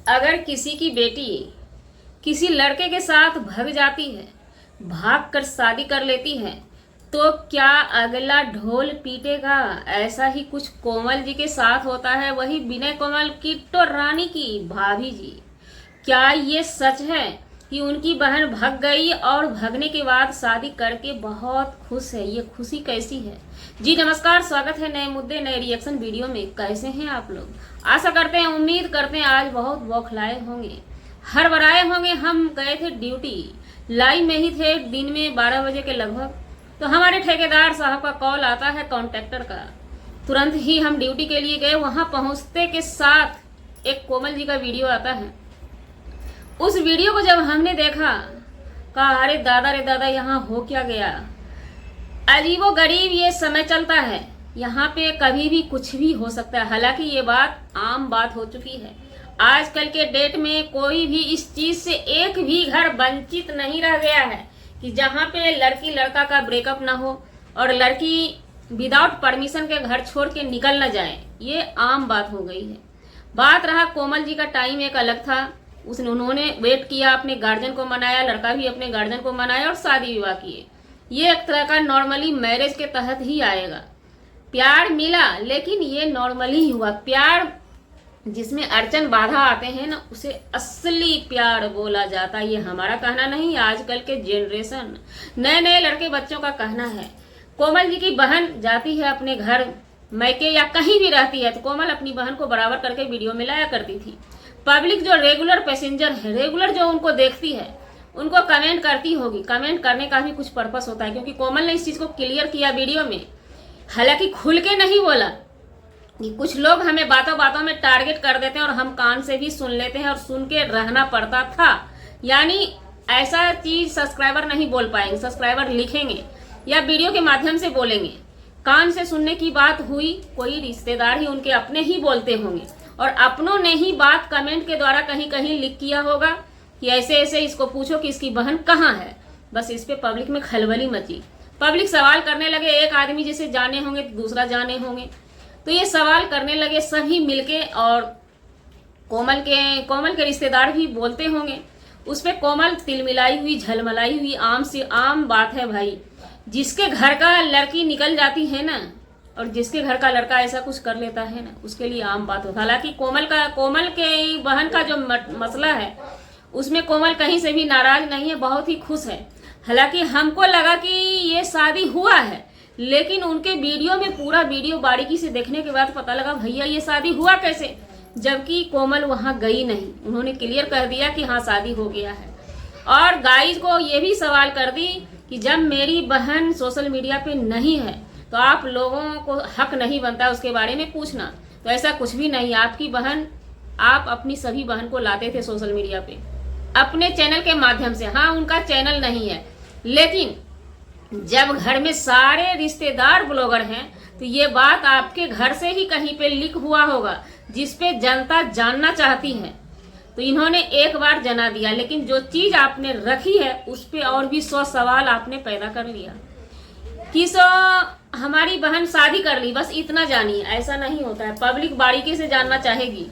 अगर किसी की बेटी किसी लड़के के साथ भाग जाती है, भाग कर शादी कर लेती है, तो क्या अगला ढोल पीटेगा? ऐसा ही कुछ कोमल जी के साथ होता है, वही विनय कोमल किट्टो रानी की भाभी जी। क्या ये सच है कि उनकी बहन भाग गई और भागने के बाद शादी करके बहुत खुश है? ये खुशी कैसी है? जी नमस्कार, स्वागत है नए मुद्दे नए रिएक्शन वीडियो में। कैसे हैं आप लोग? आशा करते हैं, उम्मीद करते हैं आज बहुत बौखलाए होंगे, हड़बड़ाए होंगे। हम गए थे ड्यूटी, लाइव में ही थे दिन में 12 बजे के लगभग। तो हमारे ठेकेदार साहब का कॉल आता है कॉन्ट्रैक्टर का। तुरंत ही हम ड्यूटी के लिए गए। वहां पहुंचते के साथ एक कोमल जी का वीडियो आता है। उस वीडियो को जब हमने देखा, कहा अरे दादा रे दादा, यहाँ हो क्या गया? अजीबो गरीब ये समय चलता है, यहाँ पे कभी भी कुछ भी हो सकता है। हालांकि ये बात आम बात हो चुकी है। आजकल के डेट में कोई भी इस चीज से एक भी घर वंचित नहीं रह गया है कि जहाँ पे लड़की लड़का का ब्रेकअप ना हो और लड़की विदाउट परमिशन के घर छोड़ के निकल न जाए। ये आम बात हो गई है। बात रहा कोमल जी का टाइम एक अलग था। उन्होंने वेट किया, अपने गार्जियन को मनाया, लड़का भी अपने गार्जियन को मनाया और शादी विवाह किए। ये एक तरह का नॉर्मली मैरिज के तहत ही आएगा। प्यार मिला, लेकिन ये नॉर्मली ही हुआ। प्यार जिसमें अड़चन बाधा आते हैं ना, उसे असली प्यार बोला जाता है। ये हमारा कहना नहीं, आजकल के जनरेशन नए नए लड़के बच्चों का कहना है। कोमल जी की बहन जाती है अपने घर मैके या कहीं भी रहती है, तो कोमल अपनी बहन को बराबर करके वीडियो में लाया करती थी। पब्लिक जो रेगुलर पैसेंजर है, रेगुलर जो उनको देखती है, उनको कमेंट करती होगी। कमेंट करने का भी कुछ पर्पस होता है, क्योंकि कोमल ने इस चीज को क्लियर किया वीडियो में। हालांकि खुल के नहीं बोला कि कुछ लोग हमें बातों बातों में टारगेट कर देते हैं और हम कान से भी सुन लेते हैं और सुन के रहना पड़ता था। यानी ऐसा चीज सब्सक्राइबर नहीं बोल पाएंगे, सब्सक्राइबर लिखेंगे या वीडियो के माध्यम से बोलेंगे। कान से सुनने की बात हुई, कोई रिश्तेदार ही उनके अपने ही बोलते होंगे और अपनों ने ही बात कमेंट के द्वारा कहीं कहीं लिख किया होगा कि ऐसे ऐसे इसको पूछो कि इसकी बहन कहाँ है। बस इस पे पब्लिक में खलबली मची। पब्लिक सवाल करने लगे। एक आदमी जिसे जाने होंगे तो दूसरा जाने होंगे, तो ये सवाल करने लगे सभी मिलके। और कोमल के रिश्तेदार भी बोलते होंगे। उस पे कोमल तिलमिलाई हुई, झलमलाई हुई। आम से आम बात है भाई। जिसके घर का लड़की निकल जाती है ना, और जिसके घर का लड़का ऐसा कुछ कर लेता है ना, उसके लिए आम बात होता है। हालांकि कोमल के बहन का जो मसला है, उसमें कोमल कहीं से भी नाराज नहीं है, बहुत ही खुश है। हालांकि हमको लगा कि ये शादी हुआ है, लेकिन उनके वीडियो में पूरा वीडियो बारीकी से देखने के बाद पता लगा भैया ये शादी हुआ कैसे, जबकि कोमल वहां गई नहीं। उन्होंने क्लियर कर दिया कि हाँ शादी हो गया है। और गाइज को ये भी सवाल कर दी कि जब मेरी बहन सोशल मीडिया पे नहीं है तो आप लोगों को हक नहीं बनता उसके बारे में पूछना। तो ऐसा कुछ भी नहीं। आपकी बहन, आप अपनी सभी बहन को लाते थे सोशल मीडिया पे अपने चैनल के माध्यम से। हाँ, उनका चैनल नहीं है, लेकिन जब घर में सारे रिश्तेदार ब्लॉगर हैं तो ये बात आपके घर से ही कहीं पे लीक हुआ होगा, जिसपे जनता जानना चाहती है। तो इन्होंने एक बार जना दिया, लेकिन जो चीज आपने रखी है उस पे और भी 100 सवाल आपने पैदा कर लिया कि हमारी बहन शादी कर ली, बस इतना जानिए। ऐसा नहीं होता है। पब्लिक बारीकी से जानना चाहेगी।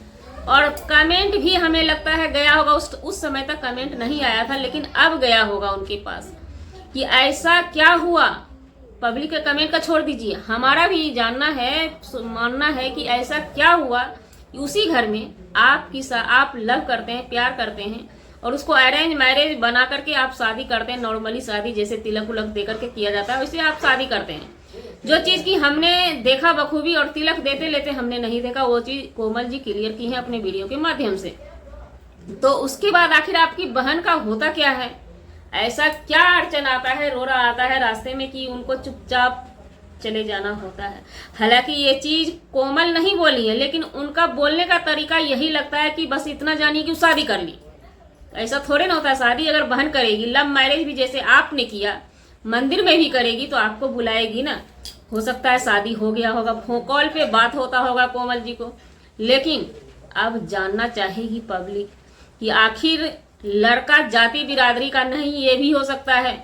और कमेंट भी हमें लगता है गया होगा। उस समय तक कमेंट नहीं आया था, लेकिन अब गया होगा उनके पास कि ऐसा क्या हुआ। पब्लिक के कमेंट का छोड़ दीजिए, हमारा भी जानना है, मानना है कि ऐसा क्या हुआ कि उसी घर में आप लव करते हैं, प्यार करते हैं और उसको अरेंज मैरिज बना करके आप शादी करते हैं। नॉर्मली शादी जैसे तिलक उलक दे करके किया जाता है, वैसे आप शादी करते हैं। जो चीज की हमने देखा बखूबी और तिलक देते लेते हमने नहीं देखा, वो चीज कोमल जी क्लियर की है अपने वीडियो के माध्यम से। तो उसके बाद आखिर आपकी बहन का होता क्या है? ऐसा क्या अड़चन आता है, रोरा आता है रास्ते में कि उनको चुपचाप चले जाना होता है? हालांकि ये चीज कोमल नहीं बोली है, लेकिन उनका बोलने का तरीका यही लगता है कि बस इतना जानिए कि शादी कर ली। ऐसा थोड़े ना होता है। शादी अगर बहन करेगी, लव मैरिज भी जैसे आपने किया, मंदिर में भी करेगी, तो आपको बुलाएगी ना। हो सकता है शादी हो गया होगा, फोन कॉल पे बात होता होगा कोमल जी को, लेकिन अब जानना चाहेगी पब्लिक कि आखिर लड़का जाति बिरादरी का नहीं, ये भी हो सकता है।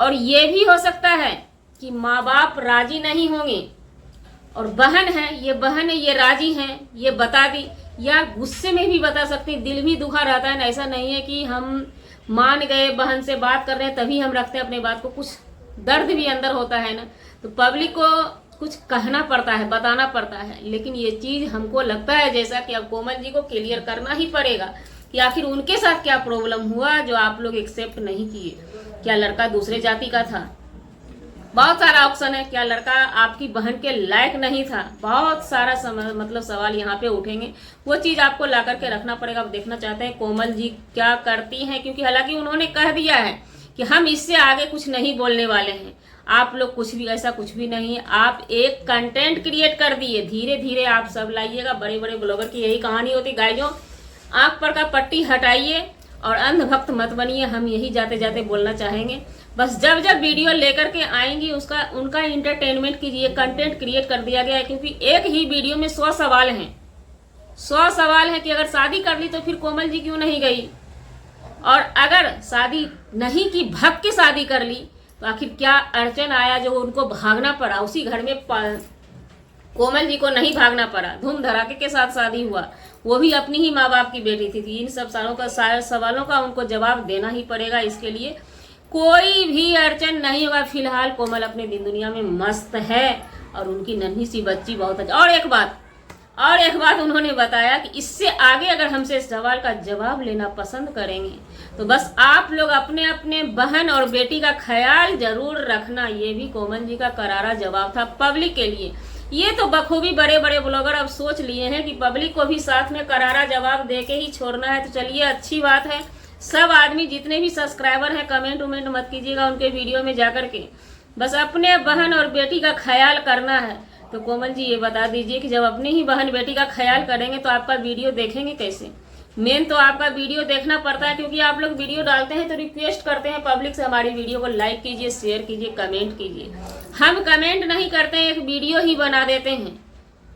और ये भी हो सकता है कि माँ बाप राजी नहीं होंगे और बहन है, ये राजी हैं, ये बता दी या गुस्से में भी बता सकती हैं, दिल भी दुखा रहता है ना। ऐसा नहीं है कि हम मान गए, बहन से बात कर रहे हैं तभी हम रखते हैं अपने बात को, कुछ दर्द भी अंदर होता है ना। तो पब्लिक को कुछ कहना पड़ता है, बताना पड़ता है, लेकिन ये चीज़ हमको लगता है जैसा कि अब कोमल जी को क्लियर करना ही पड़ेगा कि आखिर उनके साथ क्या प्रॉब्लम हुआ जो आप लोग एक्सेप्ट नहीं किए। क्या लड़का दूसरे जाति का था? बहुत सारा ऑप्शन है। क्या लड़का आपकी बहन के लायक नहीं था? बहुत सारा मतलब सवाल यहाँ पे उठेंगे, वो चीज़ आपको ला करके रखना पड़ेगा। अब देखना चाहते हैं कोमल जी क्या करती हैं, क्योंकि हालांकि उन्होंने कह दिया है कि हम इससे आगे कुछ नहीं बोलने वाले हैं। आप लोग कुछ भी, ऐसा कुछ भी नहीं है। आप एक कंटेंट क्रिएट कर दिए, धीरे धीरे आप सब लाइएगा। बड़े बड़े ब्लॉगर की यही कहानी होती। गाइजों, आँख पर का पट्टी हटाइए और अंधभक्त मत बनिए। हम यही जाते जाते बोलना चाहेंगे। बस जब जब वीडियो लेकर के आएंगी उनका इंटरटेनमेंट कीजिए। कंटेंट क्रिएट कर दिया गया है, क्योंकि एक ही वीडियो में 100 सवाल हैं। 100 सवाल हैं कि अगर शादी कर ली तो फिर कोमल जी क्यों नहीं गई, और अगर शादी नहीं की, भग के शादी कर ली तो आखिर क्या अड़चन आया जो उनको भागना पड़ा। उसी घर में कोमल जी को नहीं भागना पड़ा, धूम धड़ाके के साथ शादी हुआ, वो भी अपनी ही माँ बाप की बेटी थी। इन सब सवालों का उनको जवाब देना ही पड़ेगा। इसके लिए कोई भी अड़चन नहीं होगा। फिलहाल कोमल अपने दिन दुनिया में मस्त है और उनकी नन्ही सी बच्ची बहुत अच्छा। और एक बात उन्होंने बताया कि इससे आगे अगर हमसे इस सवाल का जवाब लेना पसंद करेंगे तो बस आप लोग अपने अपने बहन और बेटी का ख्याल जरूर रखना। ये भी कोमल जी का करारा जवाब था पब्लिक के लिए। ये तो बखूबी बड़े बड़े ब्लॉगर अब सोच लिए हैं कि पब्लिक को भी साथ में करारा जवाब दे के ही छोड़ना है। तो चलिए, अच्छी बात है। सब आदमी जितने भी सब्सक्राइबर हैं, कमेंट उमेंट मत कीजिएगा उनके वीडियो में जाकर के, बस अपने बहन और बेटी का ख्याल करना है। तो कोमल जी ये बता दीजिए कि जब अपनी ही बहन बेटी का ख्याल करेंगे तो आपका वीडियो देखेंगे कैसे? मेन तो आपका वीडियो देखना पड़ता है, क्योंकि आप लोग वीडियो डालते हैं तो रिक्वेस्ट करते हैं पब्लिक से हमारी वीडियो को लाइक कीजिए, शेयर कीजिए, कमेंट कीजिए। हम कमेंट नहीं करते हैं, एक वीडियो ही बना देते हैं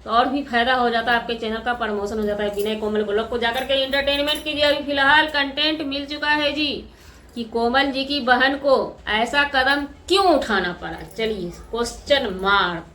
तो और भी फायदा हो जाता है, आपके चैनल का प्रमोशन हो जाता है। विनय कोमल ब्लॉग को जाकर के इंटरटेनमेंट कीजिए। अभी फिलहाल कंटेंट मिल चुका है जी कि कोमल जी की बहन को ऐसा कदम क्यों उठाना पड़ा। चलिए, क्वेश्चन मार्क।